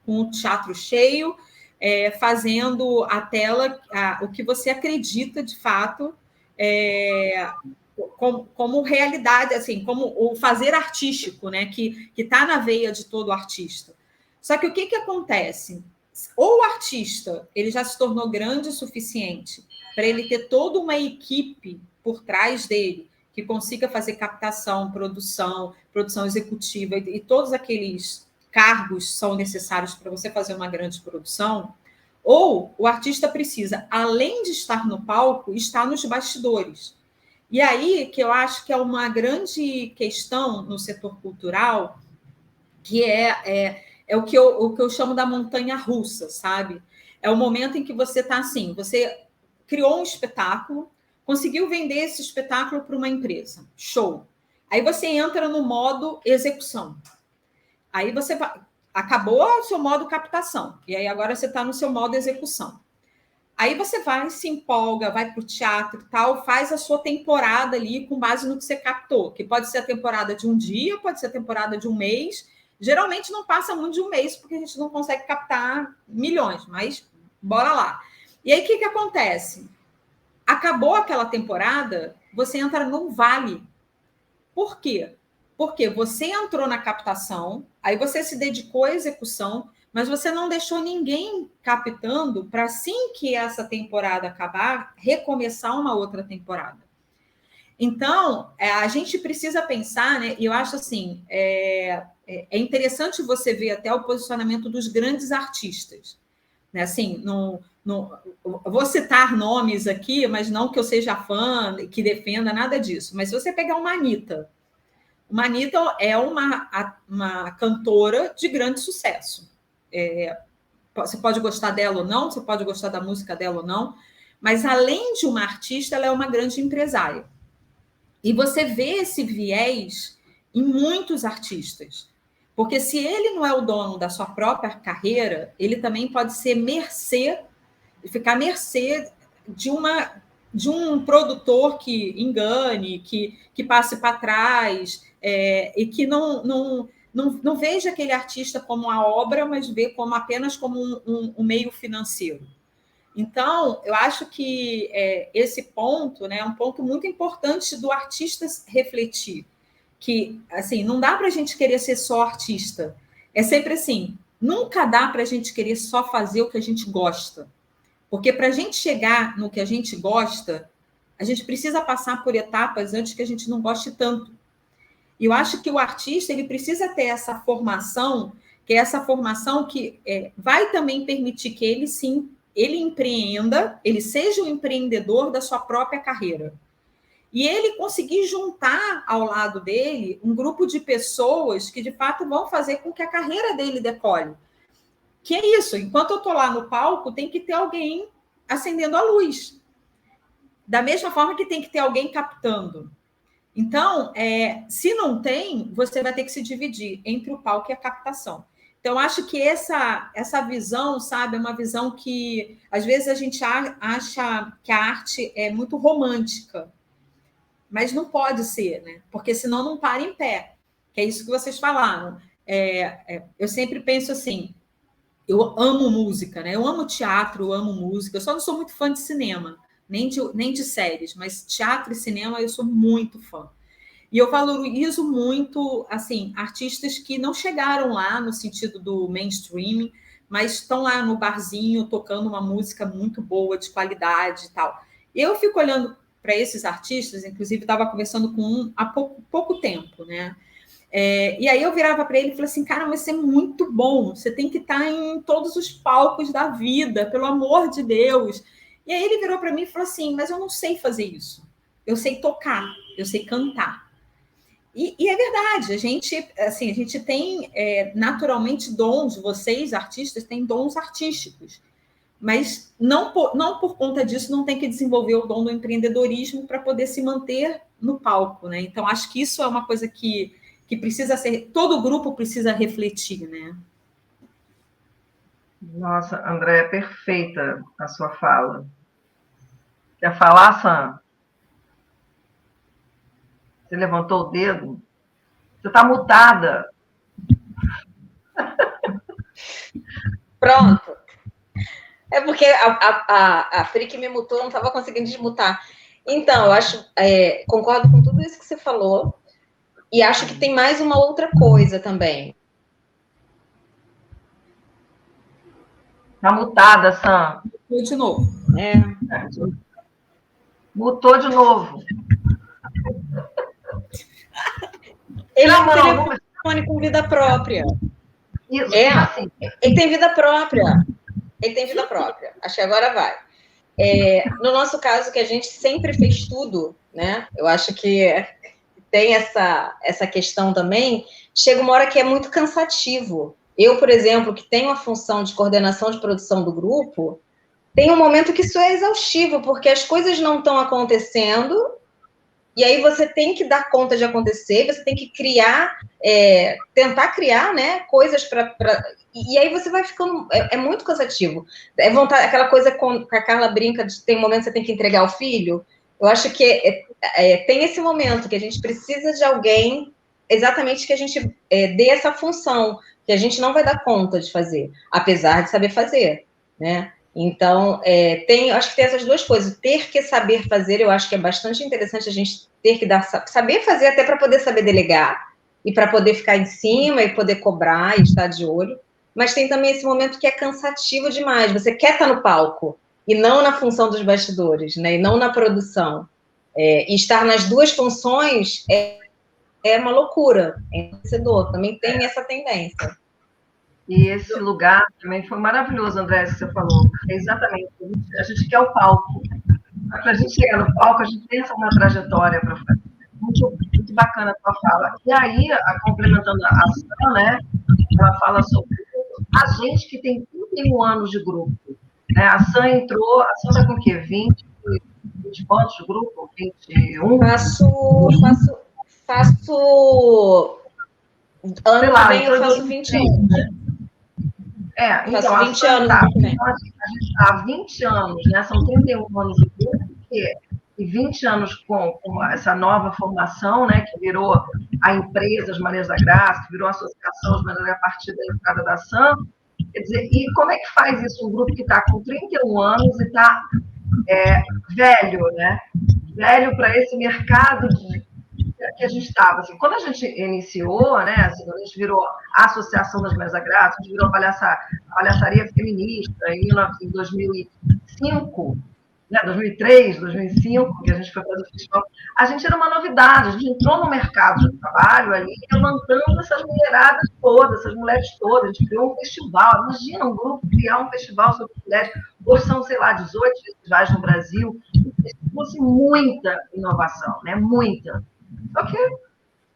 com o teatro cheio, fazendo a tela o que você acredita de fato, como realidade, assim, como o fazer artístico, né? Que está na veia de todo artista. Só que o que acontece? Ou o artista ele já se tornou grande o suficiente para ele ter toda uma equipe por trás dele que consiga fazer captação, produção executiva e todos aqueles cargos são necessários para você fazer uma grande produção, ou o artista precisa, além de estar no palco, estar nos bastidores. E aí que eu acho que é uma grande questão no setor cultural, que é o que eu chamo da montanha russa, sabe? É o momento em que você está assim, você criou um espetáculo, conseguiu vender esse espetáculo para uma empresa, show. Aí você entra no modo execução. Aí você acabou o seu modo captação, e aí agora você está no seu modo execução. Aí você vai, se empolga, vai para o teatro e tal, faz a sua temporada ali com base no que você captou, que pode ser a temporada de um dia, pode ser a temporada de um mês. Geralmente não passa muito de um mês, porque a gente não consegue captar milhões, mas bora lá. E aí o que acontece? Acabou aquela temporada, você entra num vale. Por quê? Porque você entrou na captação, aí você se dedicou à execução, mas você não deixou ninguém captando para, assim que essa temporada acabar, recomeçar uma outra temporada. Então, a gente precisa pensar, né? E eu acho assim, é interessante você ver até o posicionamento dos grandes artistas. Né? Assim, vou citar nomes aqui, mas não que eu seja fã, que defenda nada disso. Mas se você pegar uma Anitta é uma cantora de grande sucesso. Você pode gostar dela ou não, você pode gostar da música dela ou não, mas além de uma artista, ela é uma grande empresária. E você vê esse viés em muitos artistas. Porque se ele não é o dono da sua própria carreira, ele também pode ser ficar à mercê de um produtor que engane, que passe para trás, e que não veja aquele artista como a obra, mas vê apenas como um meio financeiro. Então, eu acho que esse ponto, né, é um ponto muito importante do artista refletir, que assim, não dá para a gente querer ser só artista. É sempre assim, nunca dá para a gente querer só fazer o que a gente gosta. Porque para a gente chegar no que a gente gosta, a gente precisa passar por etapas antes que a gente não goste tanto. E eu acho que o artista ele precisa ter essa formação, que é essa formação que vai também permitir que ele empreenda, ele seja o empreendedor da sua própria carreira. E ele conseguir juntar ao lado dele um grupo de pessoas que, de fato, vão fazer com que a carreira dele decole. Que é isso, enquanto eu estou lá no palco, tem que ter alguém acendendo a luz. Da mesma forma que tem que ter alguém captando. Então, se não tem, você vai ter que se dividir entre o palco e a captação. Então, acho que essa visão, sabe, é uma visão que, às vezes, a gente acha que a arte é muito romântica, mas não pode ser, né? Porque senão não para em pé, que é isso que vocês falaram. Eu sempre penso assim, eu amo música, né? Eu amo teatro, eu amo música, eu só não sou muito fã de cinema, nem de séries, mas teatro e cinema eu sou muito fã. E eu valorizo muito, assim, artistas que não chegaram lá no sentido do mainstream, mas estão lá no barzinho tocando uma música muito boa, de qualidade e tal. Eu fico olhando para esses artistas, inclusive estava conversando com um há pouco tempo, né? E aí eu virava para ele e falei assim, cara, mas você é muito bom, você tem que estar em todos os palcos da vida, pelo amor de Deus. E aí ele virou para mim e falou assim, mas eu não sei fazer isso. Eu sei tocar, eu sei cantar. E é verdade, a gente tem naturalmente dons, vocês, artistas, têm dons artísticos, mas não por conta disso não tem que desenvolver o dom do empreendedorismo para poder se manter no palco, né? Então, acho que isso é uma coisa que precisa ser, todo grupo precisa refletir, né? Nossa, André, é perfeita a sua fala. Quer falar, Sam? Você levantou o dedo? Você está mutada. Pronto. É porque a Pri que me mutou, não estava conseguindo desmutar. Então, eu acho, concordo com tudo isso que você falou, e acho que tem mais uma outra coisa também. Tá mutada, Sam. Mutou de novo. Mutou de novo. Ele é um telefone com vida própria. Isso, assim. Ele tem vida própria. Ele tem vida própria. Acho que agora vai. No nosso caso, que a gente sempre fez tudo, né? Eu acho que tem essa questão também. Chega uma hora que é muito cansativo. Eu, por exemplo, que tenho a função de coordenação de produção do grupo, tem um momento que isso é exaustivo, porque as coisas não estão acontecendo, e aí você tem que dar conta de acontecer, você tem que criar, tentar criar, né, coisas para... E aí você vai ficando... É muito cansativo. É vontade, aquela coisa com a Carla brinca de tem um momento que você tem que entregar o filho. Eu acho que tem esse momento que a gente precisa de alguém exatamente que a gente dê essa função, que a gente não vai dar conta de fazer, apesar de saber fazer, né? Então, acho que tem essas duas coisas. Ter que saber fazer, eu acho que é bastante interessante a gente ter que saber fazer até para poder saber delegar e para poder ficar em cima e poder cobrar e estar de olho. Mas tem também esse momento que é cansativo demais. Você quer estar no palco e não na função dos bastidores, né? E não na produção. E estar nas duas funções é uma loucura, é enlouquecedor. Também tem essa tendência. E esse lugar também foi maravilhoso, André, que você falou. Exatamente. A gente quer o palco. Para a gente chegar no palco, a gente tem uma trajetória para fazer. Muito, muito bacana a tua fala. E aí, complementando a ação, né? Ela fala sobre a gente que tem 31 anos de grupo. Né? A Sam entrou, a Sam está com o quê? 20 quantos de grupo? 21? Faço ano lá, que vem eu faço 20 anos. Né? Então, faço 20 anos. Tá, então, a gente está há 20 anos, né? São 31 anos de grupo, e 20 anos com essa nova formação, né? Que virou a empresa As Marias da Graça, que virou a associação As Marias da Graça a partir da entrada da Sam. Quer dizer, e como é que faz isso um grupo que está com 31 anos e está velho, né? Velho para esse mercado que a gente estava. Assim, quando a gente iniciou, né? Assim, quando a gente virou a Associação das Mulheres da Graça, a gente virou a Palhaçaria Feminista em 2005, né? 2003, 2005, que a gente foi fazer o festival. A gente era uma novidade, a gente entrou no mercado de trabalho ali, levantando essas mulheradas todas, essas mulheres todas. A gente criou um festival. Imagina um grupo criar um festival sobre mulheres. Hoje são, sei lá, 18 festivais no Brasil. Fosse muita inovação, né? Muita. Só que,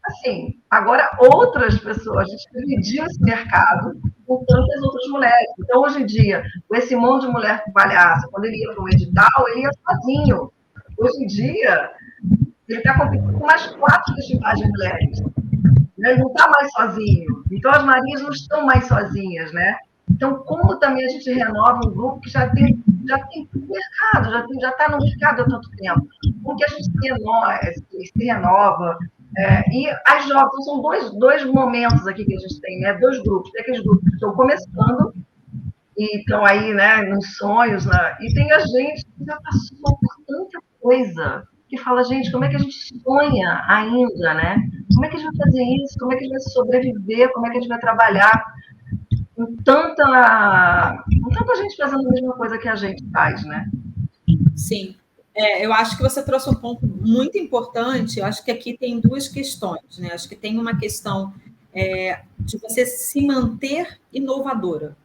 assim, agora outras pessoas, a gente dividiu esse mercado com tantas outras mulheres. Então, hoje em dia, esse monte de mulher com palhaça, quando ele ia para um edital, ele ia sozinho. Hoje em dia, ele está competindo com mais 4 festivais de mulheres. Ele não está mais sozinho. Então, as Marias não estão mais sozinhas, né? Então, como também a gente renova um grupo que já tem mercado, já está no mercado há tanto tempo? Como que a gente se renova? E as jovens, são dois momentos aqui que a gente tem, né? 2 grupos. Tem aqueles grupos que estão começando e estão aí, né, nos sonhos, né? E tem a gente que já passou por tanta coisa, que fala, gente, como é que a gente sonha ainda, né? Como é que a gente vai fazer isso? Como é que a gente vai sobreviver? Como é que a gente vai trabalhar com tanta gente fazendo a mesma coisa que a gente faz, né? Sim. Eu acho que você trouxe um ponto muito importante. Eu acho que aqui tem 2 questões, né? Acho que tem uma questão de você se manter inovadora.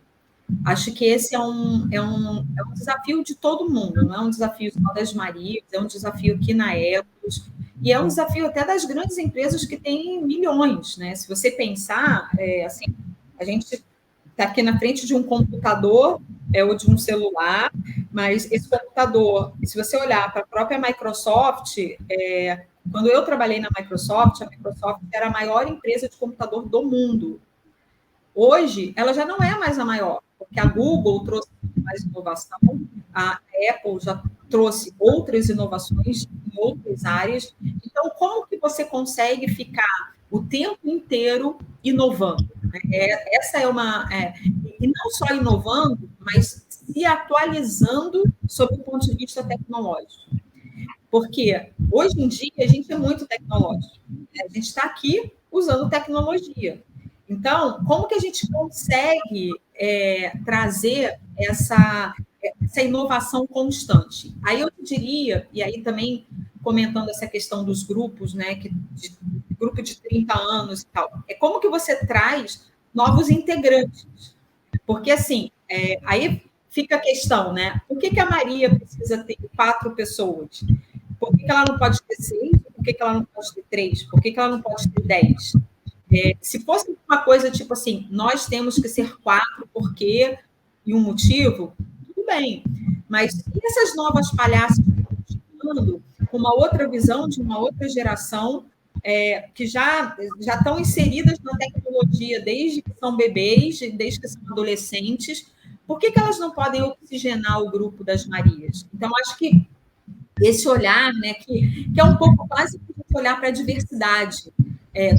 Acho que esse é um desafio de todo mundo, não é um desafio só das Marias, é um desafio aqui na Ethos, e é um desafio até das grandes empresas que têm milhões, né? Se você pensar, assim, a gente está aqui na frente de um computador ou de um celular, mas esse computador, se você olhar para a própria Microsoft, quando eu trabalhei na Microsoft, a Microsoft era a maior empresa de computador do mundo. Hoje, ela já não é mais a maior, porque a Google trouxe mais inovação, a Apple já trouxe outras inovações em outras áreas. Então, como que você consegue ficar o tempo inteiro inovando? Essa é uma... e não só inovando, mas se atualizando sob o ponto de vista tecnológico. Porque hoje em dia a gente é muito tecnológico. A gente está aqui usando tecnologia. Então, como que a gente consegue trazer essa inovação constante? Aí eu diria, e aí também comentando essa questão dos grupos, né, grupo de 30 anos e tal, como que você traz novos integrantes? Porque, assim, aí fica a questão, né? Por que a Maria precisa ter 4 pessoas? Por que ela não pode ter 6? Por que ela não pode ter 3? Por que ela não pode ter 10? Se fosse uma coisa tipo assim, nós temos que ser 4 porque e um motivo, tudo bem. Mas e essas novas palhaças que estão chegando com uma outra visão de uma outra geração que já estão inseridas na tecnologia desde que são bebês, desde que são adolescentes? Por que elas não podem oxigenar o grupo das Marias? Então, acho que esse olhar, né, que é um pouco quase olhar para a diversidade.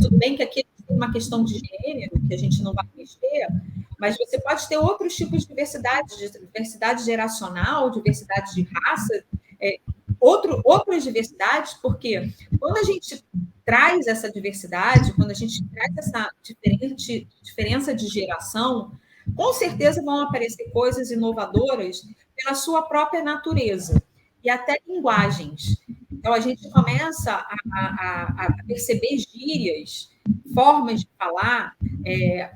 Tudo bem que aqui tem uma questão de gênero, que a gente não vai mexer, mas você pode ter outros tipos de diversidade geracional, diversidade de raça, outras diversidades, porque quando a gente traz essa diversidade, quando a gente traz essa diferença de geração, com certeza vão aparecer coisas inovadoras pela sua própria natureza e até linguagens. Então, a gente começa a perceber gírias, formas de falar,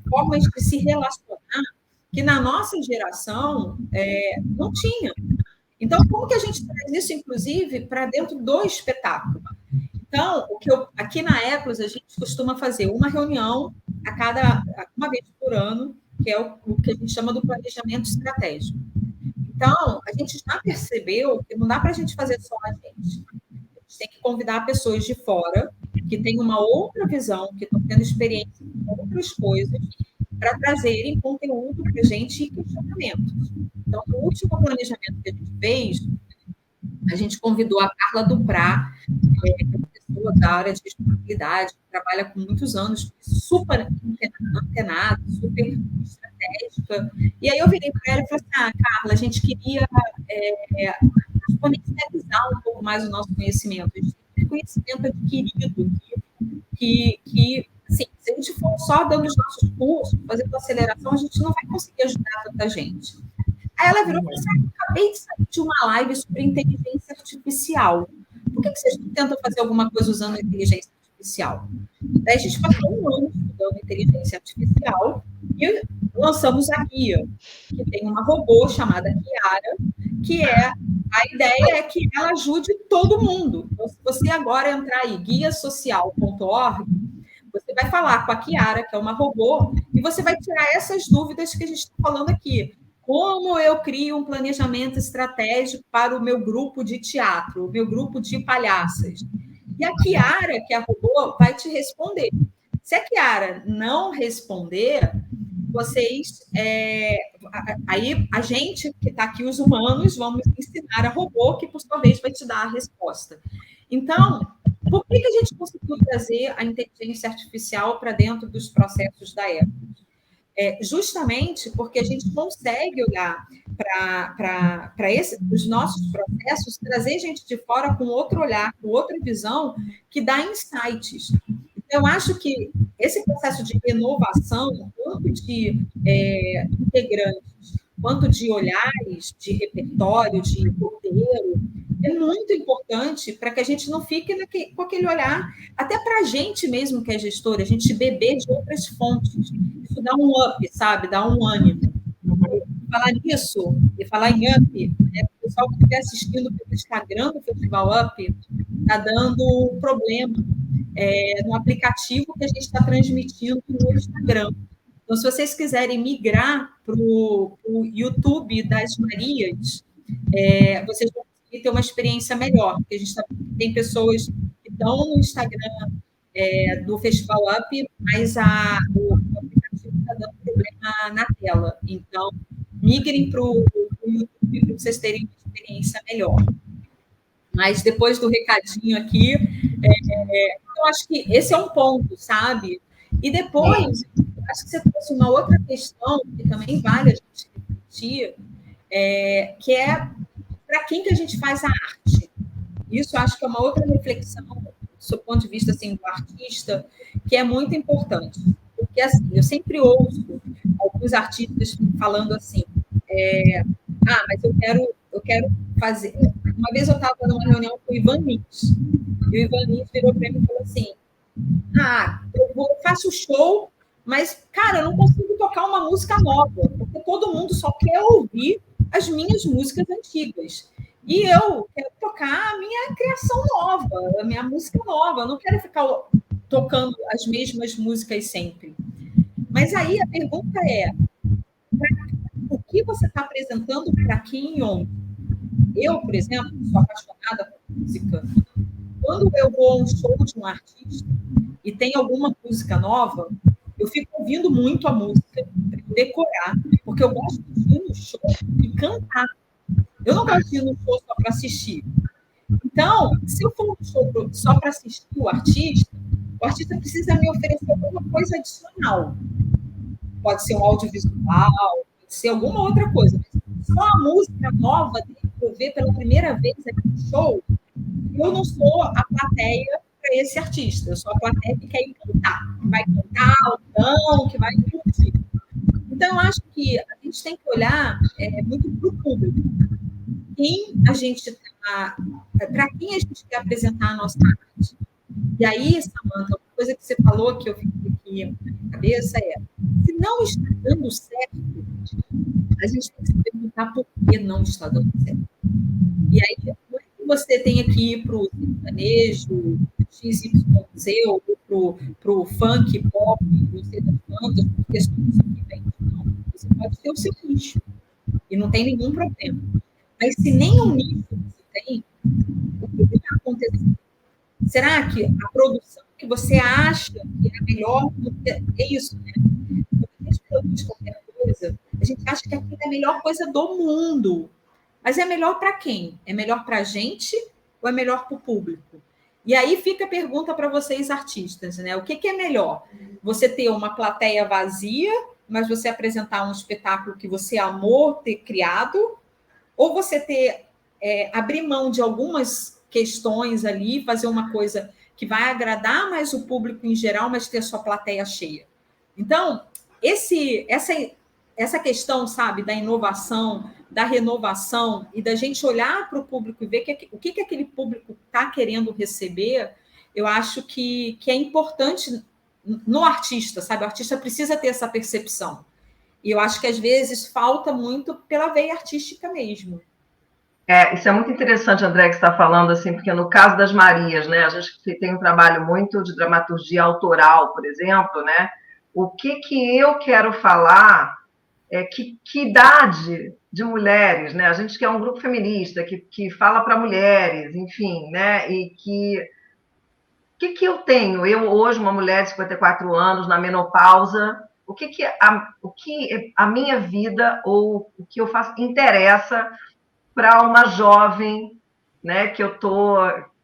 formas de se relacionar, que na nossa geração não tinha. Então, como que a gente traz isso, inclusive, para dentro do espetáculo? Então, aqui na Eclos, a gente costuma fazer uma reunião uma vez por ano, que é o que a gente chama do planejamento estratégico. Então, a gente já percebeu que não dá para a gente fazer só a gente. A gente tem que convidar pessoas de fora, que têm uma outra visão, que estão tendo experiência com outras coisas, para trazerem conteúdo para a gente e questionamentos. Então, no último planejamento que a gente fez, a gente convidou a Carla Duprá, que é uma pessoa da área de responsabilidade, que trabalha com muitos anos, super antenada, super estratégica. E aí eu virei para ela e falei assim, Carla, a gente queria exponencializar um pouco mais o nosso conhecimento. A gente tem conhecimento adquirido que assim, se a gente for só dando os nossos cursos, fazendo aceleração, a gente não vai conseguir ajudar tanta gente. Aí ela virou e falou assim, acabei de sair de uma live sobre inteligência artificial. Por que vocês não tentam fazer alguma coisa usando inteligência artificial? Daí a gente passou um ano estudando inteligência artificial e lançamos a guia, que tem uma robô chamada Kiara, que a ideia é que ela ajude todo mundo. Então, se você agora entrar aí, guiasocial.org, você vai falar com a Kiara, que é uma robô, e você vai tirar essas dúvidas que a gente está falando aqui. Como eu crio um planejamento estratégico para o meu grupo de teatro, o meu grupo de palhaças? E a Kiara, que é a robô, vai te responder. Se a Kiara não responder, vocês... aí a gente, que está aqui, os humanos, vamos ensinar a robô, que, por sua vez, vai te dar a resposta. Então, por que a gente conseguiu trazer a inteligência artificial para dentro dos processos da época? Justamente porque a gente consegue olhar para os nossos processos, trazer gente de fora com outro olhar, com outra visão, que dá insights. Então, eu acho que esse processo de renovação, tanto de integrantes, quanto de olhares, de repertório, de roteiro, é muito importante para que a gente não fique com aquele olhar, até para a gente mesmo que é gestora, a gente beber de outras fontes. Isso dá um up, sabe? Dá um ânimo. Falar nisso, e falar em up, o pessoal que estiver assistindo pelo Instagram do Festival Up está dando um problema no aplicativo que a gente está transmitindo no Instagram. Então, se vocês quiserem migrar para o YouTube das Marias, vocês vão ter uma experiência melhor, porque a gente tem pessoas que estão no Instagram do Festival Up, mas o aplicativo está dando problema na tela. Então, migrem para o YouTube para vocês terem uma experiência melhor. Mas depois do recadinho aqui, eu acho que esse é um ponto, sabe? E depois, acho que você trouxe uma outra questão que também vale a gente refletir, que é para quem que a gente faz a arte. Isso acho que é uma outra reflexão, do seu ponto de vista assim, do artista, que é muito importante. Porque assim, eu sempre ouço alguns artistas falando assim, mas eu quero fazer. Uma vez eu estava numa reunião com o Ivan Lins, e o Ivan Lins virou para mim e falou assim: eu faço show, mas, cara, eu não consigo tocar uma música nova, porque todo mundo só quer ouvir as minhas músicas antigas. E eu quero tocar a minha criação nova, a minha música nova. Eu não quero ficar tocando as mesmas músicas sempre. Mas aí a pergunta é: o que você está apresentando para quem e onde? Eu, por exemplo, sou apaixonada por música. Quando eu vou a um show de um artista e tem alguma música nova, eu fico ouvindo muito a música para decorar, porque eu gosto de ir no show e cantar. Eu não gosto de ir no show só para assistir. Então, se eu for no show só para assistir o artista precisa me oferecer alguma coisa adicional. Pode ser um audiovisual, pode ser alguma outra coisa. Mas só a música nova dele que eu ver pela primeira vez aqui no show, eu não sou a plateia para esse artista. Eu sou a plateia que quer ir cantar, que vai cantar o que vai curtir. Então, eu acho que a gente tem que olhar muito para o público. Para quem a gente quer apresentar a nossa arte. E aí, Samantha, uma coisa que você falou que eu fiquei aqui na minha cabeça se não está dando certo, a gente tem que se perguntar por que não está dando certo. E aí, não é que você tenha que ir para o sertanejo, XYZ, ou para o funk, pop, não sei das quantas, porque são isso que vem. Não, você pode ter o seu nicho. E não tem nenhum problema. Mas se nem um nicho você tem, o que está acontecendo? Será que a produção que você acha que é melhor, é isso, né? Quando a gente produz qualquer coisa, a gente acha que aquilo é a melhor coisa do mundo. Mas é melhor para quem? É melhor para a gente ou é melhor para o público? E aí fica a pergunta para vocês, artistas, né? O que é melhor? Você ter uma plateia vazia, mas você apresentar um espetáculo que você amou ter criado, ou você abrir mão de algumas questões ali, fazer uma coisa que vai agradar mais o público em geral, mas ter a sua plateia cheia. Então, essa questão, sabe, da inovação, da renovação e da gente olhar para o público e ver o que aquele público está querendo receber, eu acho que é importante no artista, sabe? O artista precisa ter essa percepção. E eu acho que, às vezes, falta muito pela veia artística mesmo. Isso é muito interessante, André, que você está falando, assim, porque no caso das Marias, né, a gente tem um trabalho muito de dramaturgia autoral, por exemplo, né? O que eu quero falar que idade de mulheres, né? A gente quer um grupo feminista que fala para mulheres, enfim, né? E que eu tenho? Eu hoje, uma mulher de 54 anos, na menopausa, o que a minha vida ou o que eu faço interessa para uma jovem, né, que eu tô,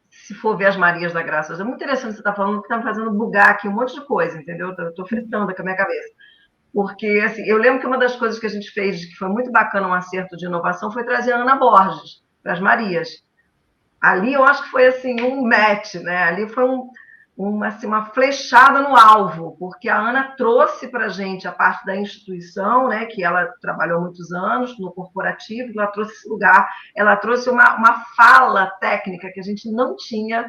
se for ver as Marias da Graça, é muito interessante você estar falando, que está me fazendo bugar aqui um monte de coisa, entendeu? Eu estou fritando com a minha cabeça. Porque, assim, eu lembro que uma das coisas que a gente fez, que foi muito bacana, um acerto de inovação, foi trazer a Ana Borges para as Marias. Ali eu acho que foi, assim, um match, né? Ali foi uma flechada no alvo, porque a Ana trouxe para a gente a parte da instituição, né, que ela trabalhou muitos anos no corporativo, ela trouxe esse lugar, ela trouxe uma fala técnica que a gente não tinha,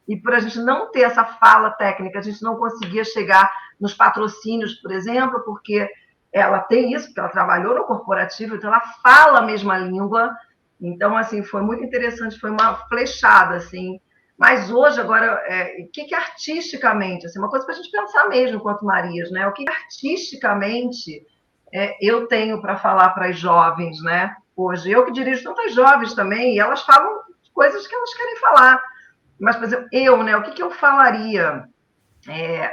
e por a gente não ter essa fala técnica, a gente não conseguia chegar nos patrocínios, por exemplo, porque ela tem isso, porque ela trabalhou no corporativo, então ela fala a mesma língua. Então, assim, foi muito interessante, foi uma flechada, assim. Mas hoje, agora, o que artisticamente, assim, uma coisa para a gente pensar mesmo enquanto Marias, né? O que artisticamente eu tenho para falar para as jovens, né? Hoje, eu que dirijo tantas jovens também, e elas falam coisas que elas querem falar. Mas, por exemplo, né? O que eu falaria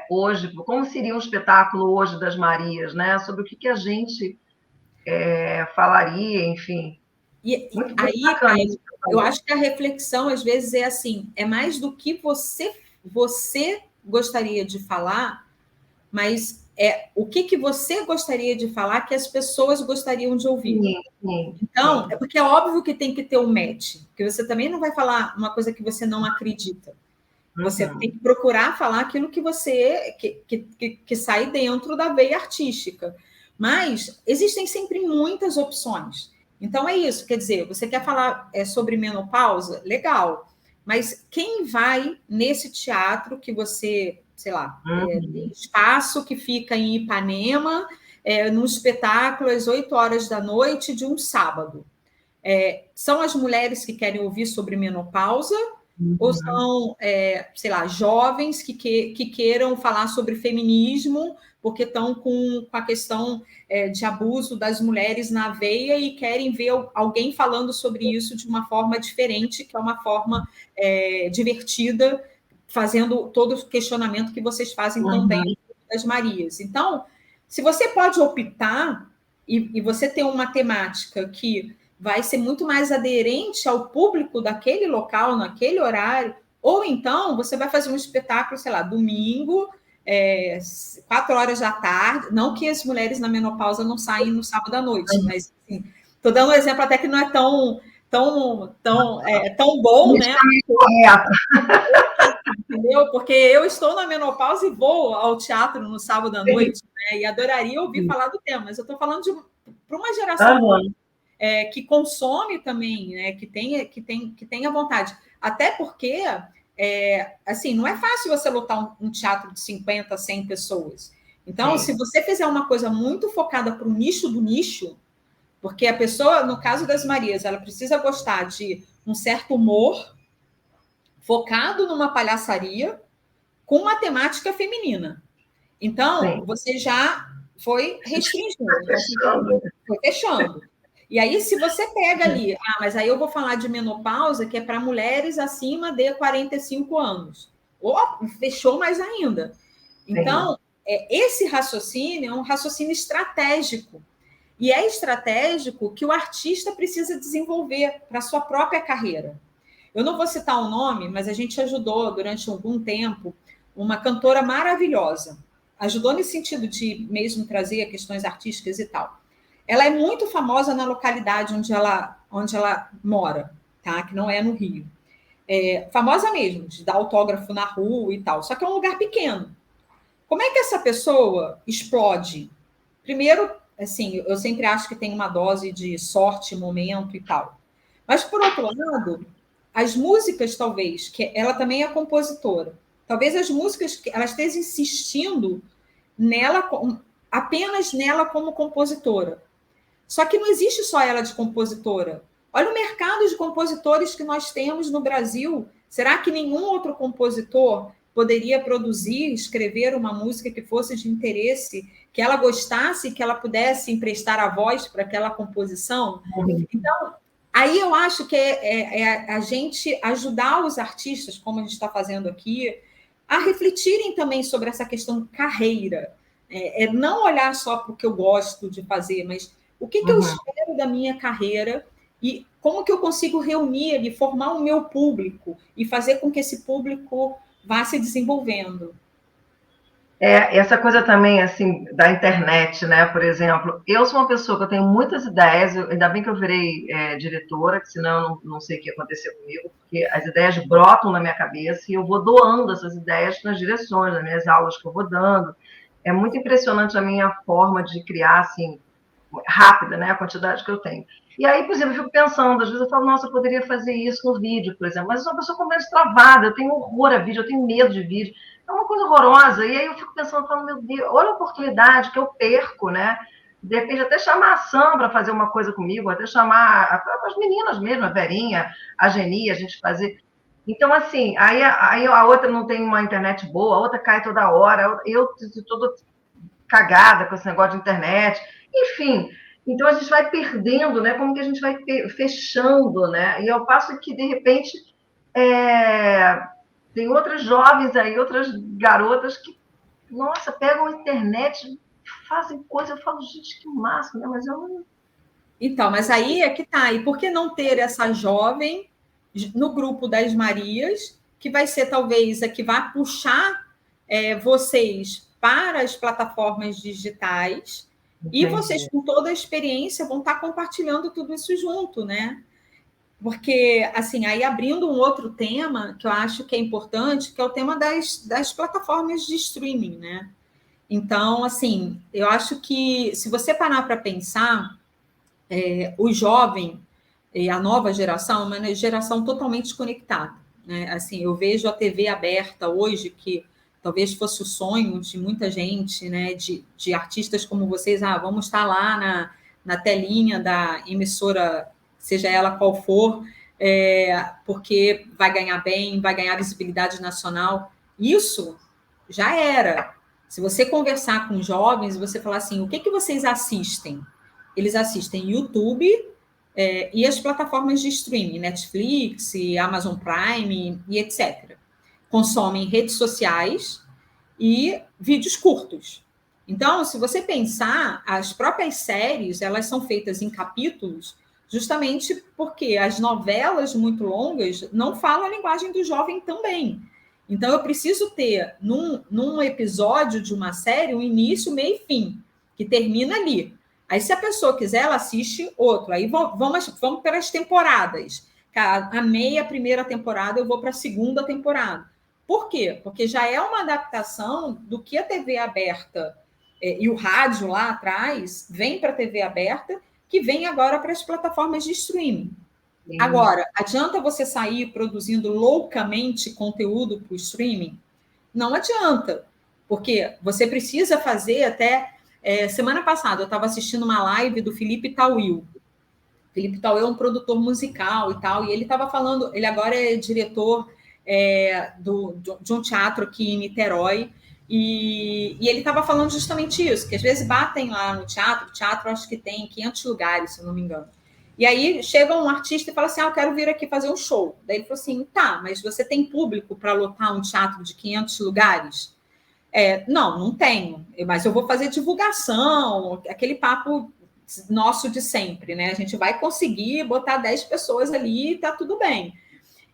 hoje? Como seria um espetáculo hoje das Marias, né? Sobre o que a gente falaria, enfim. E aí, bacana, eu acho que a reflexão, às vezes, é assim, é mais do que você gostaria de falar, mas o que você gostaria de falar que as pessoas gostariam de ouvir. Sim. Então, é porque é óbvio que tem que ter um match, porque você também não vai falar uma coisa que você não acredita. Você tem que procurar falar aquilo que você que sai dentro da veia artística. Mas existem sempre muitas opções. Então é isso, quer dizer, você quer falar sobre menopausa? Legal. Mas quem vai nesse teatro que você, sei lá, tem espaço que fica em Ipanema, num espetáculo às 8 horas da noite de um sábado? São as mulheres que querem ouvir sobre menopausa? Ou são, sei lá, jovens que queiram falar sobre feminismo porque estão com a questão de abuso das mulheres na veia e querem ver alguém falando sobre isso de uma forma diferente, que é uma forma divertida, fazendo todo o questionamento que vocês fazem também das Marias. Então, se você pode optar e você tem uma temática que vai ser muito mais aderente ao público daquele local, naquele horário, ou então você vai fazer um espetáculo, sei lá, domingo, 4 horas da tarde, não que as mulheres na menopausa não saem no sábado à noite, mas estou dando um exemplo até que não é tão bom, né? Entendeu? Porque eu estou na menopausa e vou ao teatro no sábado à noite, né? E adoraria ouvir falar do tema, mas eu estou falando para uma geração que consome também, né? Que tenha vontade. Até porque, assim, não é fácil você lotar um teatro de 50, 100 pessoas. Então, se você fizer uma coisa muito focada para o nicho do nicho, porque a pessoa, no caso das Marias, ela precisa gostar de um certo humor focado numa palhaçaria com uma temática feminina. Então, você já foi restringindo, foi fechando. E aí, se você pega ali, mas aí eu vou falar de menopausa, que é para mulheres acima de 45 anos. Fechou mais ainda. Então, esse raciocínio é um raciocínio estratégico. E é estratégico que o artista precisa desenvolver para a sua própria carreira. Eu não vou citar o nome, mas a gente ajudou durante algum tempo uma cantora maravilhosa. Ajudou nesse sentido de mesmo trazer questões artísticas e tal. Ela é muito famosa na localidade onde ela mora, tá? Que não é no Rio. Famosa mesmo, de dar autógrafo na rua e tal. Só que é um lugar pequeno. Como é que essa pessoa explode? Primeiro, assim, eu sempre acho que tem uma dose de sorte, momento e tal. Mas, por outro lado, as músicas, talvez, que ela também é compositora, talvez as músicas que ela esteja insistindo nela, apenas nela como compositora. Só que não existe só ela de compositora. Olha o mercado de compositores que nós temos no Brasil. Será que nenhum outro compositor poderia produzir, escrever uma música que fosse de interesse, que ela gostasse, que ela pudesse emprestar a voz para aquela composição? Então, aí eu acho que é a gente ajudar os artistas, como a gente está fazendo aqui, a refletirem também sobre essa questão carreira. Não olhar só para o que eu gosto de fazer, mas o que eu espero da minha carreira e como que eu consigo reunir e formar o meu público e fazer com que esse público vá se desenvolvendo. Essa coisa também, assim, da internet, né? Por exemplo, eu sou uma pessoa que eu tenho muitas ideias, ainda bem que eu virei diretora, que senão eu não sei o que ia acontecer comigo, porque as ideias brotam na minha cabeça e eu vou doando essas ideias nas direções, nas minhas aulas que eu vou dando. É muito impressionante a minha forma de criar, assim, rápida, né? A quantidade que eu tenho. E aí, por exemplo, eu fico pensando, às vezes eu falo, nossa, eu poderia fazer isso no vídeo, por exemplo, mas eu sou uma pessoa completamente travada, eu tenho horror a vídeo, eu tenho medo de vídeo, é uma coisa horrorosa. E aí eu fico pensando, falo, meu Deus, olha a oportunidade que eu perco, né? De repente, até chamar a Sam para fazer uma coisa comigo, até chamar as meninas mesmo, a Verinha, a Geni, a gente fazer. Então, assim, aí a outra não tem uma internet boa, a outra cai toda hora, eu toda cagada com esse negócio de internet, enfim. Então, a gente vai perdendo, né? Como que a gente vai fechando, né? E ao passo que, de repente, tem outras jovens aí, outras garotas que, nossa, pegam a internet, fazem coisa, eu falo, gente, que massa, né? Mas eu não... Então, mas aí é que tá. E por que não ter essa jovem no grupo das Marias, que vai ser talvez a que vai puxar vocês para as plataformas digitais. E vocês, com toda a experiência, vão estar compartilhando tudo isso junto, né? Porque, assim, aí abrindo um outro tema que eu acho que é importante, que é o tema das plataformas de streaming, né? Então, assim, eu acho que se você parar para pensar, o jovem e a nova geração é uma geração totalmente desconectada, né? Assim, eu vejo a TV aberta hoje, que talvez fosse o sonho de muita gente, né? De artistas como vocês, vamos estar lá na telinha da emissora, seja ela qual for, porque vai ganhar bem, vai ganhar visibilidade nacional. Isso já era. Se você conversar com jovens, você falar assim, o que vocês assistem? Eles assistem YouTube e as plataformas de streaming, Netflix, Amazon Prime e etc. Consomem redes sociais e vídeos curtos. Então, se você pensar, as próprias séries, elas são feitas em capítulos, justamente porque as novelas muito longas não falam a linguagem do jovem também. Então, eu preciso ter, num episódio de uma série, um início, meio e fim, que termina ali. Aí, se a pessoa quiser, ela assiste outro. Aí, vamos pelas temporadas. Amei a primeira temporada, eu vou para a segunda temporada. Por quê? Porque já é uma adaptação do que a TV aberta e o rádio lá atrás vem para a TV aberta, que vem agora para as plataformas de streaming. Agora, adianta você sair produzindo loucamente conteúdo para o streaming? Não adianta, porque você precisa fazer até... semana passada, eu estava assistindo uma live do Felipe Tauil. Felipe Tauil é um produtor musical e tal, e ele estava falando... Ele agora é diretor de um teatro aqui em Niterói, e ele estava falando justamente isso, que às vezes batem lá no teatro, o teatro acho que tem 500 lugares, se eu não me engano. E aí chega um artista e fala assim, eu quero vir aqui fazer um show. Daí ele falou assim, tá, mas você tem público para lotar um teatro de 500 lugares? Não tenho, mas eu vou fazer divulgação, aquele papo nosso de sempre, né? A gente vai conseguir botar 10 pessoas ali e tá tudo bem.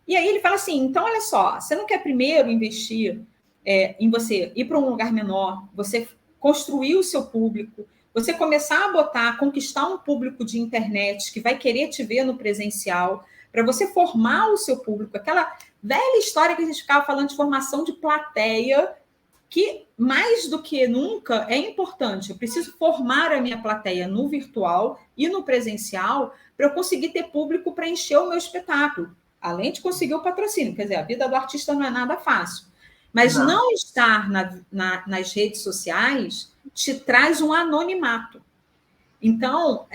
E aí ele fala assim, então olha só, você não quer primeiro investir em você ir para um lugar menor, você construir o seu público, você começar a conquistar um público de internet que vai querer te ver no presencial, para você formar o seu público, aquela velha história que a gente ficava falando de formação de plateia, que mais do que nunca é importante. Eu preciso formar a minha plateia no virtual e no presencial para eu conseguir ter público para encher o meu espetáculo, além de conseguir o patrocínio. Quer dizer, a vida do artista não é nada fácil. Mas não estar nas redes sociais te traz um anonimato. Então,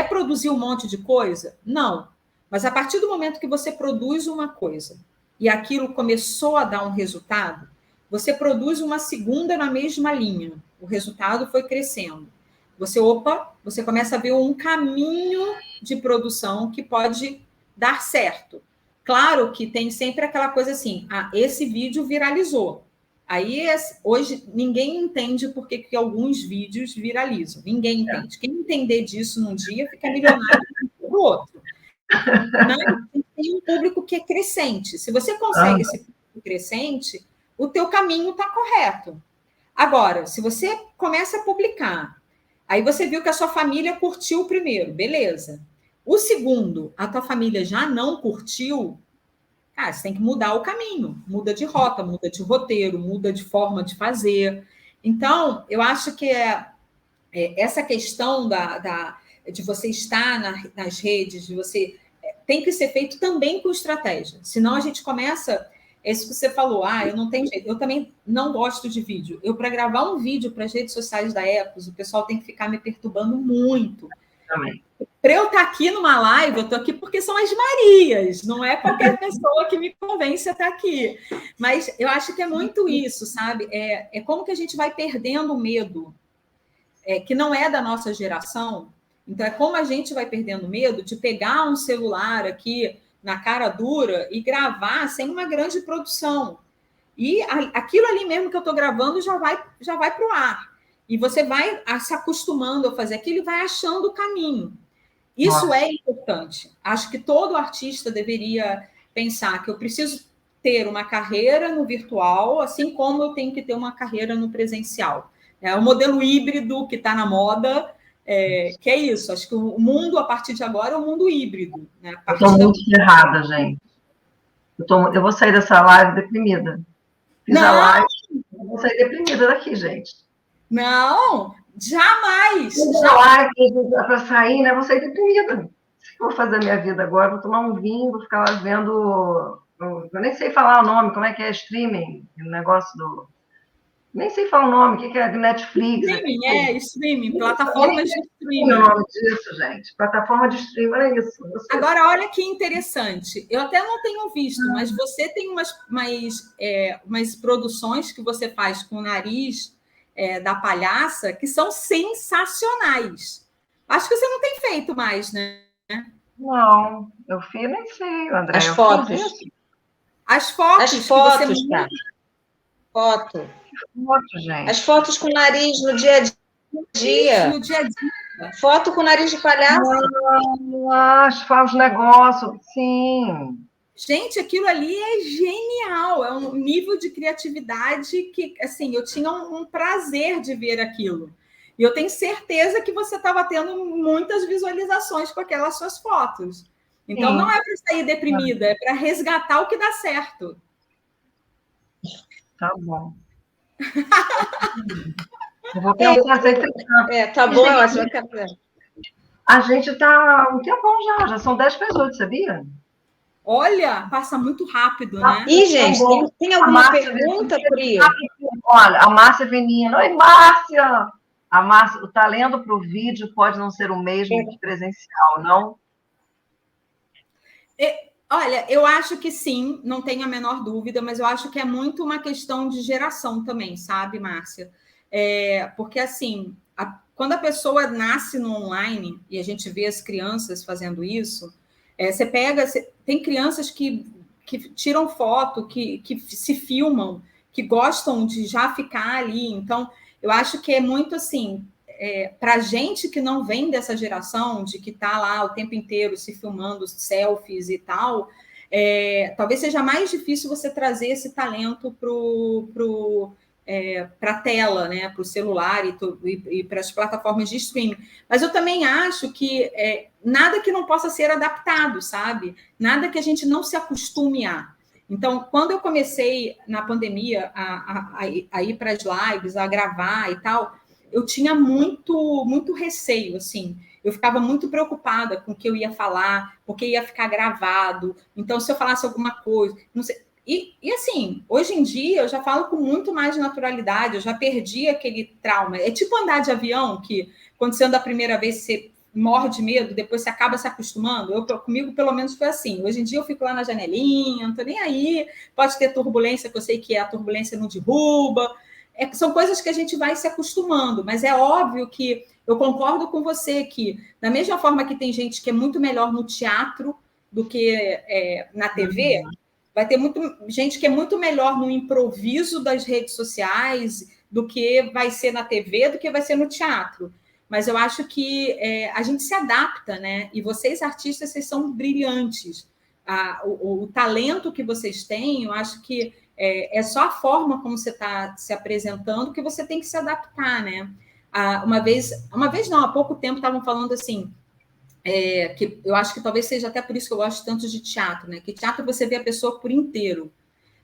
produzir um monte de coisa? Não. Mas a partir do momento que você produz uma coisa e aquilo começou a dar um resultado, você produz uma segunda na mesma linha. O resultado foi crescendo. Você começa a ver um caminho de produção que pode dar certo. Claro que tem sempre aquela coisa assim, esse vídeo viralizou. Aí, hoje, ninguém entende por que alguns vídeos viralizam. Ninguém entende. Quem entender disso num dia fica milionário no outro. Mas tem um público que é crescente. Se você consegue esse público crescente, o teu caminho está correto. Agora, se você começa a publicar, aí você viu que a sua família curtiu o primeiro, beleza. O segundo, a tua família já não curtiu, você tem que mudar o caminho, muda de rota, muda de roteiro, muda de forma de fazer. Então, eu acho que essa questão de você estar nas redes, tem que ser feito também com estratégia. Senão a gente começa... Isso que você falou, eu não tenho jeito. Eu também não gosto de vídeo. Para gravar um vídeo para as redes sociais da Ecos, o pessoal tem que ficar me perturbando muito. Também. Para eu estar aqui numa live, eu estou aqui porque são as Marias, não é qualquer pessoa que me convence a estar aqui. Mas eu acho que é muito isso, sabe? É como que a gente vai perdendo o medo, que não é da nossa geração. Então, é como a gente vai perdendo o medo de pegar um celular aqui na cara dura e gravar sem uma grande produção. E aquilo ali mesmo que eu estou gravando já vai para o ar. E você vai se acostumando a fazer aquilo e vai achando o caminho. Isso é importante. Acho que todo artista deveria pensar que eu preciso ter uma carreira no virtual, assim como eu tenho que ter uma carreira no presencial. É o modelo híbrido que está na moda, que é isso. Acho que o mundo, a partir de agora, é um mundo híbrido. Né? Eu estou muito ferrada, gente. Eu vou sair dessa live deprimida. Fiz a live, eu vou sair deprimida daqui, gente. Não, jamais! Fiz a live para sair, né? Vou sair deprimida. O que eu vou fazer a minha vida agora? Vou tomar um vinho, vou ficar lá vendo... Eu nem sei falar o nome, como é que é streaming, o negócio do... Nem sei falar o nome, o que é Netflix? Streaming, streaming, plataformas de streaming. Não é o nome disso, gente. Plataforma de streaming, é isso. Agora, olha que interessante. Eu até não tenho visto, mas você tem umas produções que você faz com o nariz da palhaça que são sensacionais. Acho que você não tem feito mais, né? Não, eu fiz, nem sei, André. As fotos. As fotos, tá? Foto, gente. As fotos com o nariz no dia a dia. No dia a dia. Foto com o nariz de palhaço. Faz negócio, sim. Gente, aquilo ali é genial. É um nível de criatividade que, assim, eu tinha um prazer de ver aquilo. E eu tenho certeza que você estava tendo muitas visualizações com aquelas suas fotos. Então, não é para sair deprimida, é para resgatar o que dá certo. Tá bom. Eu vou pensar. Tá bom, eu acho que a gente está um tempão já são 10:08, sabia? Olha, passa muito rápido, né? E, gente, tem alguma pergunta, Pri? Olha, a Márcia Venino. Oi, Márcia! A Márcia, o talento para o vídeo pode não ser o mesmo que presencial, não? Olha, eu acho que sim, não tenho a menor dúvida, mas eu acho que é muito uma questão de geração também, sabe, Márcia? Porque, assim, quando a pessoa nasce no online, e a gente vê as crianças fazendo isso, tem crianças que tiram foto, que se filmam, que gostam de já ficar ali. Então, eu acho que é muito assim, para a gente que não vem dessa geração, de que está lá o tempo inteiro se filmando selfies e tal, talvez seja mais difícil você trazer esse talento para a tela, né, para o celular e para as plataformas de streaming. Mas eu também acho que nada que não possa ser adaptado, sabe? Nada que a gente não se acostume a. Então, quando eu comecei na pandemia a ir para as lives, a gravar e tal, eu tinha muito receio, assim. Eu ficava muito preocupada com o que eu ia falar, porque ia ficar gravado. Então, se eu falasse alguma coisa, não sei. E assim, hoje em dia eu já falo com muito mais naturalidade, eu já perdi aquele trauma. É tipo andar de avião, que quando você anda a primeira vez, você morre de medo, depois você acaba se acostumando. Comigo, pelo menos, foi assim. Hoje em dia eu fico lá na janelinha, não estou nem aí. Pode ter turbulência, que eu sei que a turbulência não derruba. São coisas que a gente vai se acostumando, mas é óbvio que eu concordo com você que, da mesma forma que tem gente que é muito melhor no teatro do que na TV, vai ter gente que é muito melhor no improviso das redes sociais do que vai ser na TV, do que vai ser no teatro. Mas eu acho que a gente se adapta, né? E vocês, artistas, vocês são brilhantes. O talento que vocês têm, eu acho que é só a forma como você está se apresentando que você tem que se adaptar, né? Uma vez não, há pouco tempo estavam falando assim, que eu acho que talvez seja até por isso que eu gosto tanto de teatro, né? Que teatro você vê a pessoa por inteiro.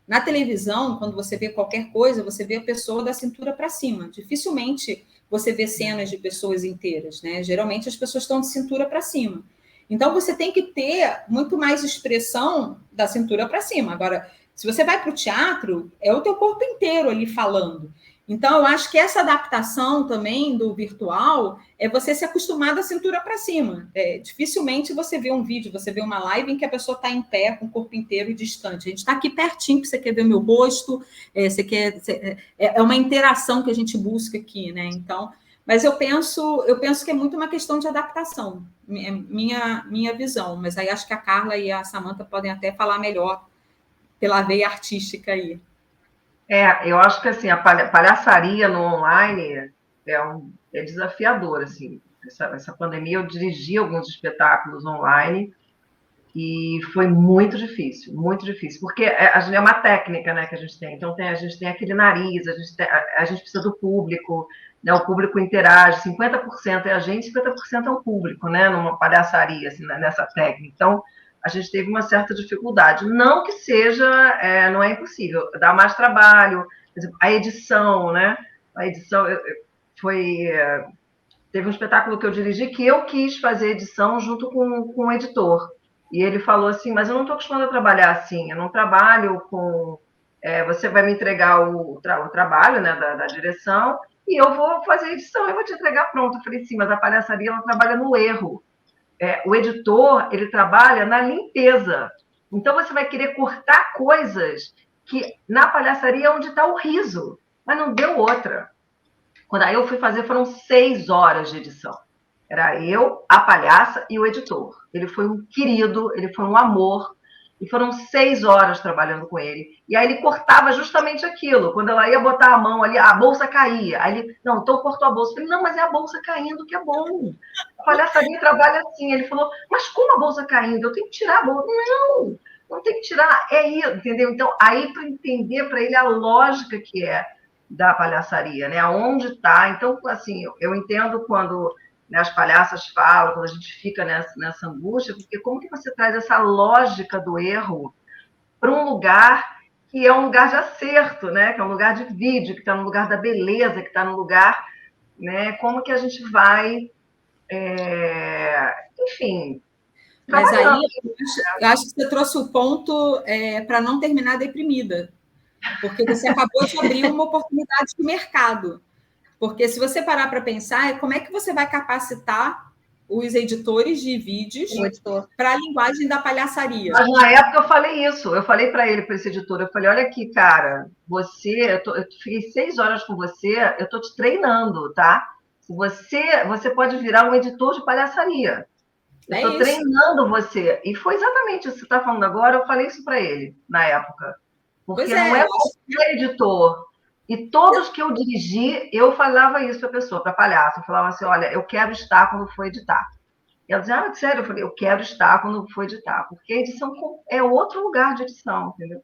Na televisão, quando você vê qualquer coisa, você vê a pessoa da cintura para cima. Dificilmente você vê cenas de pessoas inteiras, né? Geralmente as pessoas estão de cintura para cima. Então você tem que ter muito mais expressão da cintura para cima. Agora, se você vai para o teatro, é o teu corpo inteiro ali falando. Então, eu acho que essa adaptação também do virtual é você se acostumar da cintura para cima. Dificilmente você vê um vídeo, você vê uma live em que a pessoa está em pé, com o corpo inteiro distante. A gente está aqui pertinho, porque você quer ver o meu rosto, é uma interação que a gente busca aqui, né? Então, mas eu penso que é muito uma questão de adaptação, minha visão. Mas aí acho que a Carla e a Samantha podem até falar melhor pela veia artística aí. Eu acho que assim, a palhaçaria no online é desafiador. Assim. Essa pandemia eu dirigi alguns espetáculos online E foi muito difícil, porque é uma técnica, né, que a gente tem. Então, a gente tem aquele nariz, a gente precisa do público, né, o público interage, 50% é a gente, 50% é o público, né, numa palhaçaria, assim, nessa técnica. Então, a gente teve uma certa dificuldade. Não que seja, não é impossível, dá mais trabalho, por exemplo, a edição, né, a edição teve um espetáculo que eu dirigi que eu quis fazer edição junto com o editor. E ele falou assim, mas eu não estou acostumada a trabalhar assim, eu não trabalho com... você vai me entregar o trabalho, né, da direção e eu vou fazer a edição, eu vou te entregar pronto. Eu falei, sim, mas a palhaçaria ela trabalha no erro. O editor, ele trabalha na limpeza. Então, você vai querer cortar coisas que na palhaçaria é onde está o riso, mas não deu outra. Quando aí eu fui fazer, foram 6 horas de edição. Era eu, a palhaça e o editor. Ele foi um querido, ele foi um amor. E foram 6 horas trabalhando com ele. E aí ele cortava justamente aquilo. Quando ela ia botar a mão ali, a bolsa caía. Aí ele, não, então cortou a bolsa. Eu falei, não, mas é a bolsa caindo que é bom. A palhaçaria trabalha assim. Ele falou, mas como a bolsa caindo? Eu tenho que tirar a bolsa. Não tem que tirar. É isso, entendeu? Então, aí para entender para ele a lógica que é da palhaçaria, né? Aonde está. Então, assim, eu entendo quando... né, as palhaças falam, quando a gente fica nessa angústia, porque como que você traz essa lógica do erro para um lugar que é um lugar de acerto, né? Que é um lugar de vídeo, que está no lugar da beleza, que está no lugar, né? Como que a gente vai, enfim, mas aí eu acho que você trouxe o ponto para não terminar deprimida, porque você acabou de abrir uma oportunidade de mercado. Porque se você parar para pensar, como é que você vai capacitar os editores de vídeos para a linguagem da palhaçaria? Mas na época eu falei isso, eu falei para ele, para esse editor, eu falei, olha aqui, cara, eu fiquei 6 horas com você, eu estou te treinando, tá? Você pode virar um editor de palhaçaria. Eu estou treinando você. E foi exatamente isso que você está falando agora, eu falei isso para ele na época. Porque não é qualquer editor. E todos que eu dirigi, eu falava isso para a pessoa, para a palhaça. Eu falava assim, olha, eu quero estar quando for editar. E ela dizia, sério? Eu falei, eu quero estar quando for editar. Porque a edição é outro lugar de edição, entendeu?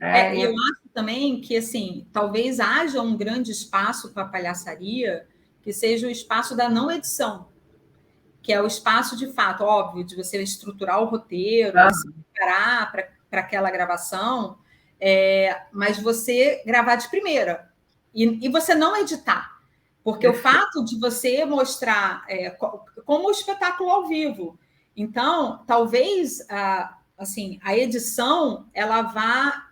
E eu acho também que, assim, talvez haja um grande espaço para a palhaçaria que seja o espaço da não edição, que é o espaço, de fato, óbvio, de você estruturar o roteiro, se preparar para aquela gravação, mas você gravar de primeira e você não editar, porque o fato de você mostrar como o espetáculo ao vivo, então talvez assim a edição ela vá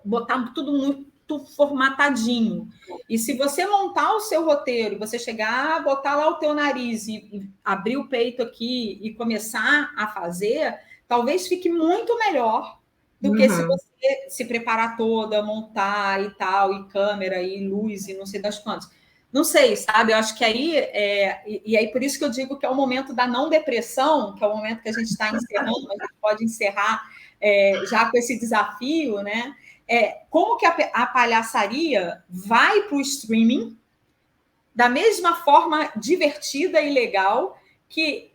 botar tudo muito formatadinho. E se você montar o seu roteiro, você chegar, botar lá o teu nariz e abrir o peito aqui e começar a fazer, talvez fique muito melhor do que se você se preparar toda, montar e tal, e câmera, e luz, e não sei das quantas. Não sei, sabe? Eu acho que aí... E aí, por isso que eu digo que é o momento da não depressão, que é o momento que a gente está encerrando, mas a gente pode encerrar já com esse desafio, né? Como que a palhaçaria vai para o streaming da mesma forma divertida e legal que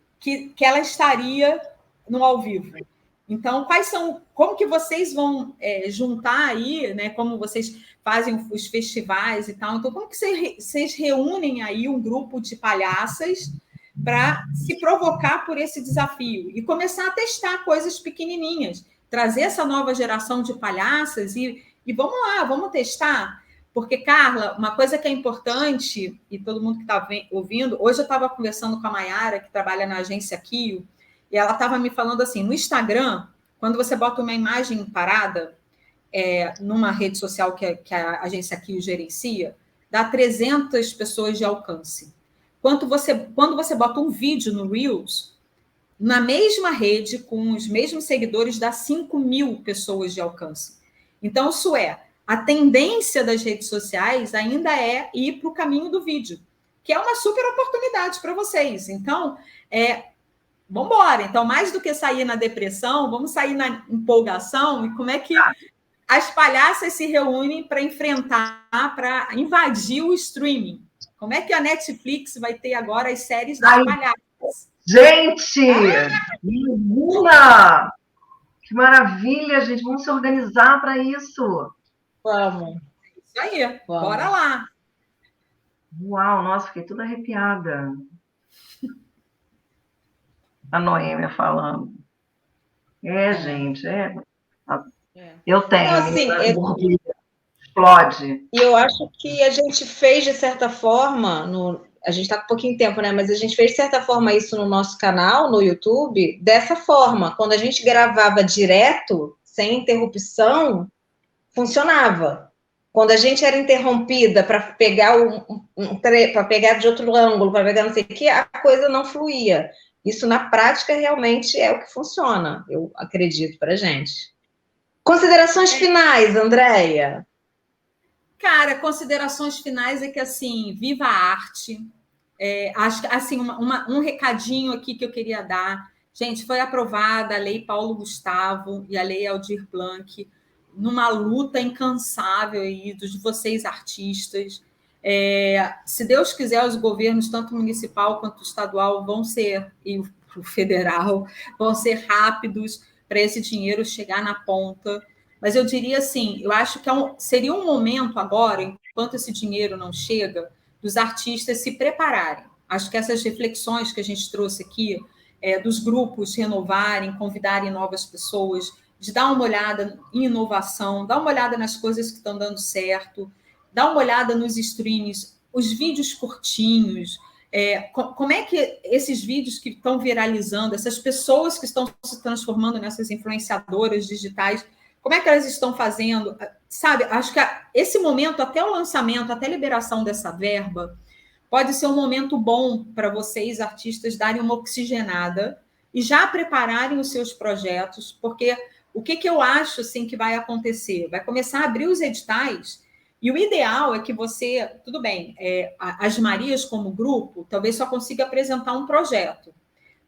ela estaria no ao vivo. Então, como que vocês vão juntar aí, né? Como vocês fazem os festivais e tal. Então, como que vocês reúnem aí um grupo de palhaças para se provocar por esse desafio e começar a testar coisas pequenininhas, trazer essa nova geração de palhaças e vamos lá, vamos testar? Porque, Carla, uma coisa que é importante, e todo mundo que está ouvindo, hoje eu estava conversando com a Mayara, que trabalha na agência Kio, e ela estava me falando assim, no Instagram, quando você bota uma imagem parada numa rede social que a agência Kio gerencia, dá 300 pessoas de alcance. Quando você bota um vídeo no Reels, na mesma rede, com os mesmos seguidores, dá 5.000 pessoas de alcance. Então, isso a tendência das redes sociais ainda é ir para o caminho do vídeo, que é uma super oportunidade para vocês. Então, vamos embora. Então, mais do que sair na depressão, vamos sair na empolgação e como é que as palhaças se reúnem para enfrentar, para invadir o streaming. Como é que a Netflix vai ter agora as séries das palhaças? Gente, Menina! Que maravilha, gente. Vamos se organizar para isso. Vamos. Isso aí, bora lá. Uau, nossa, fiquei toda arrepiada. A Noêmia falando. Gente, Eu tenho, então, assim, borbulha, explode. E eu acho que a gente fez, de certa forma, a gente está com pouquinho tempo, né? Mas a gente fez, de certa forma, isso no nosso canal, no YouTube, dessa forma. Quando a gente gravava direto, sem interrupção, funcionava. Quando a gente era interrompida para pegar para pegar de outro ângulo, para pegar não sei o que, a coisa não fluía. Isso na prática realmente é o que funciona, eu acredito, para a gente. Considerações finais, Andréia? Cara, considerações finais é que, assim, viva a arte. Acho que, assim, um recadinho aqui que eu queria dar. Gente, foi aprovada a Lei Paulo Gustavo e a Lei Aldir Blanc, numa luta incansável aí de vocês, artistas. Se Deus quiser, os governos, tanto municipal quanto estadual, vão ser, e o federal, vão ser rápidos para esse dinheiro chegar na ponta. Mas eu diria assim, eu acho que seria um momento agora, enquanto esse dinheiro não chega, dos artistas se prepararem. Acho que essas reflexões que a gente trouxe aqui, dos grupos renovarem, convidarem novas pessoas, de dar uma olhada em inovação, dar uma olhada nas coisas que estão dando certo, dar uma olhada nos streams, os vídeos curtinhos, como é que esses vídeos que estão viralizando, essas pessoas que estão se transformando nessas influenciadoras digitais, como é que elas estão fazendo? Sabe, acho que esse momento, até o lançamento, até a liberação dessa verba, pode ser um momento bom para vocês, artistas, darem uma oxigenada e já prepararem os seus projetos, porque o que eu acho assim, que vai acontecer? Vai começar a abrir os editais, e o ideal é que você, tudo bem, as Marias como grupo, talvez só consiga apresentar um projeto.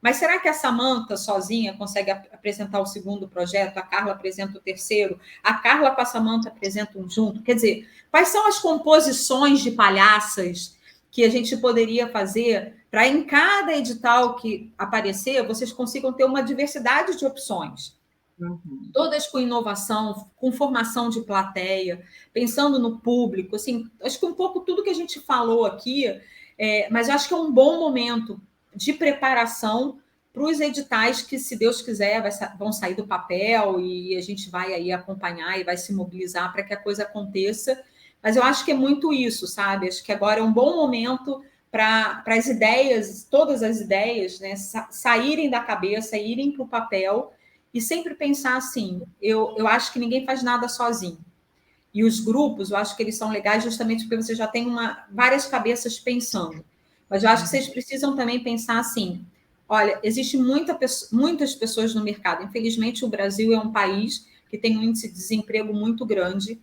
Mas será que a Samantha sozinha consegue apresentar o segundo projeto? A Carla apresenta o terceiro? A Carla com a Samantha apresentam junto? Quer dizer, quais são as composições de palhaças que a gente poderia fazer para, em cada edital que aparecer, vocês consigam ter uma diversidade de opções? Todas com inovação, com formação de plateia, pensando no público. Assim, acho que um pouco tudo que a gente falou aqui, mas eu acho que é um bom momento de preparação para os editais que, se Deus quiser, vão sair do papel e a gente vai aí acompanhar e vai se mobilizar para que a coisa aconteça. Mas eu acho que é muito isso, sabe? Acho que agora é um bom momento para as ideias, todas as ideias, né, saírem da cabeça, irem para o papel e sempre pensar assim, eu acho que ninguém faz nada sozinho. E os grupos, eu acho que eles são legais justamente porque você já tem várias cabeças pensando. Mas eu acho que vocês precisam também pensar assim, olha, existe muitas pessoas no mercado. Infelizmente, o Brasil é um país que tem um índice de desemprego muito grande.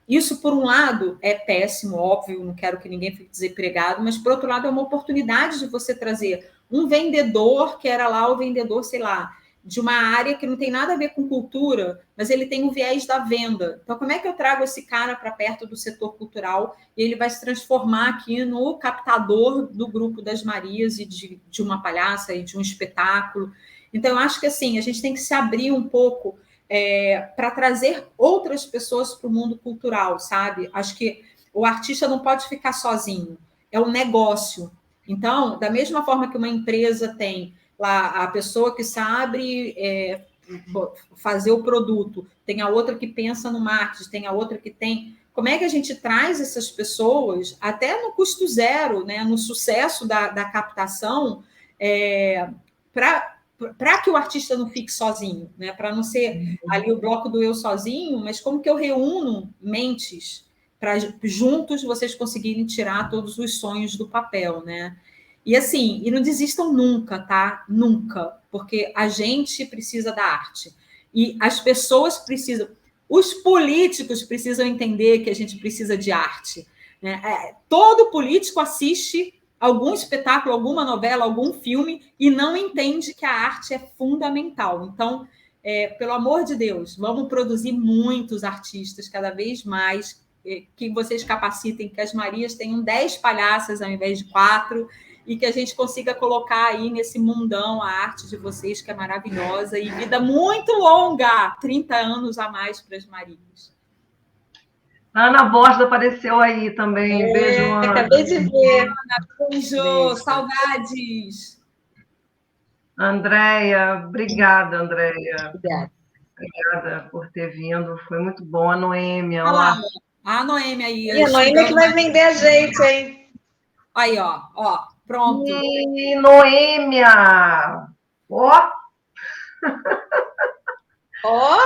Isso, por um lado, é péssimo, óbvio, não quero que ninguém fique desempregado, mas, por outro lado, é uma oportunidade de você trazer um vendedor, que era lá o vendedor, sei lá, de uma área que não tem nada a ver com cultura, mas ele tem o viés da venda. Então, como é que eu trago esse cara para perto do setor cultural e ele vai se transformar aqui no captador do grupo das Marias e de uma palhaça e de um espetáculo? Então, eu acho que assim, a gente tem que se abrir um pouco para trazer outras pessoas para o mundo cultural, sabe? Acho que o artista não pode ficar sozinho, é um negócio. Então, da mesma forma que uma empresa tem lá a pessoa que sabe fazer o produto, tem a outra que pensa no marketing, tem a outra que tem... Como é que a gente traz essas pessoas, até no custo zero, né, no sucesso da captação, para que o artista não fique sozinho, né, para não ser ali o bloco do eu sozinho, mas como que eu reúno mentes para juntos vocês conseguirem tirar todos os sonhos do papel, né? E assim, e não desistam nunca, tá? Nunca, porque a gente precisa da arte. E as pessoas precisam, os políticos precisam entender que a gente precisa de arte, né? Todo político assiste algum espetáculo, alguma novela, algum filme e não entende que a arte é fundamental. Então, pelo amor de Deus, vamos produzir muitos artistas, cada vez mais, que vocês capacitem, que as Marias tenham 10 palhaças ao invés de 4, e que a gente consiga colocar aí nesse mundão a arte de vocês, que é maravilhosa, e vida muito longa, 30 anos a mais para as Marias. Ana Borges apareceu aí também. Beijo, Ana. Acabei de ver. Beijo, saudades. Andréia, obrigada, Andréia. Obrigada. Obrigada por ter vindo, foi muito bom. A Noêmia, Olha lá, a Noêmia aí. E a Noêmia que vai vender a gente, hein? Aí, ó, pronto. E Noêmia! Ó! Ó!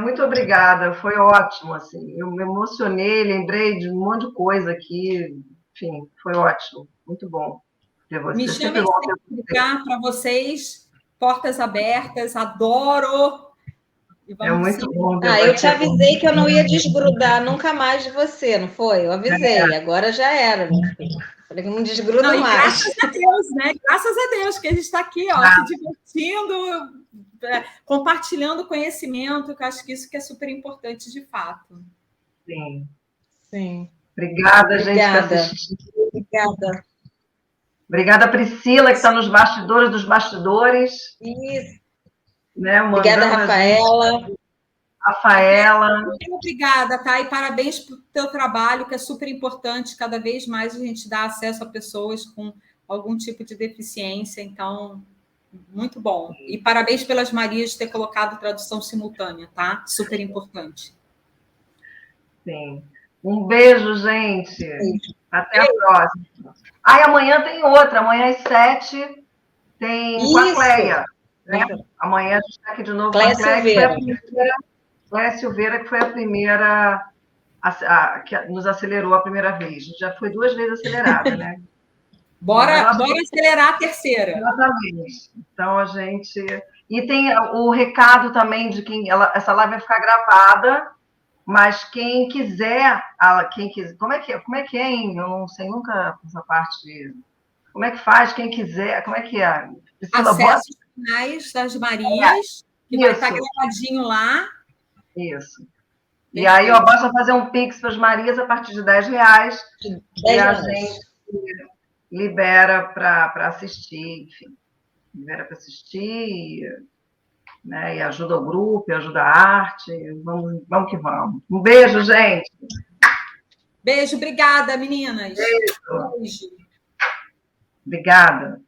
Muito obrigada, foi ótimo, assim. Eu me emocionei, lembrei de um monte de coisa aqui. Enfim, foi ótimo, muito bom ter você. Me chamem para para vocês, portas abertas, adoro. É muito bom. Eu te avisei que eu não ia desgrudar nunca mais de você, não foi? Eu avisei, agora já era. Falei que não desgruda mais. Graças a Deus, né? Graças a Deus que a gente está aqui, ó, se divertindo, compartilhando conhecimento, que eu acho que isso que é super importante de fato. Sim. Obrigada, gente, por assistir. Obrigada. Obrigada, Priscila, que está nos bastidores dos bastidores. Isso. Né, obrigada, Rafaela. Muito obrigada, tá? E parabéns pelo teu trabalho, que é super importante. Cada vez mais a gente dá acesso a pessoas com algum tipo de deficiência. Então, muito bom. E parabéns pelas Marias de ter colocado tradução simultânea, tá? Super importante. Sim. Um beijo, gente. Até a próxima. Amanhã tem outra. Amanhã às 7 tem com a Cleia. Né? Amanhã a gente está aqui de novo com a Cleia. Cleia Silveira, que foi a primeira que nos acelerou a primeira vez. A gente já foi 2 vezes acelerada, né? Bora acelerar a terceira. Exatamente. Então, a gente... E tem o recado também de quem... Essa live vai ficar gravada, mas quem quiser... Como é que é, hein? Eu não sei nunca essa parte de... Como é que faz? Quem quiser... Como é que é? Acesso aos canais das Marias, que vai estar gravadinho lá. Isso. E aí, basta fazer um Pix para as Marias a partir de R$10 e a gente libera para assistir, enfim. Libera para assistir, né? E ajuda o grupo, e ajuda a arte. Vamos que vamos. Um beijo, gente. Beijo, obrigada, meninas. Beijo. Obrigada.